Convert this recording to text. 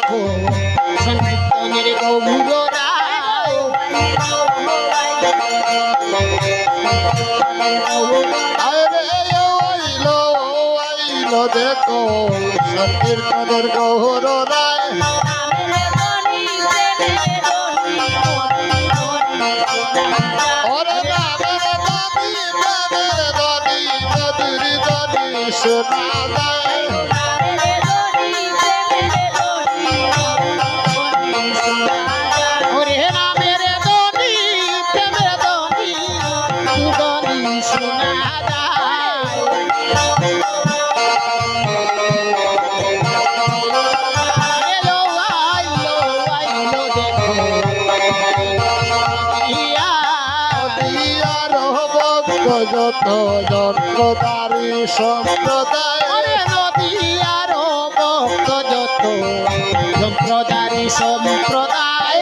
দেখো সংকীর্তনের গৌররা দেখো সংকীর্তনের গৌররায় ওরে রামের দাবি প্রেমের দাবি নদীর দাবি শোনা যায় ওরে রামের দনি প্রেমের দনি দনি শোনা যায় আইলো আইলো আইলো দেখো দিয়ার ভক্ত যত যন্ত্রদারী সম্প্রদায় ওরে নদী আর ভক্ত যত সম্প্রদায় সম্প্রদায়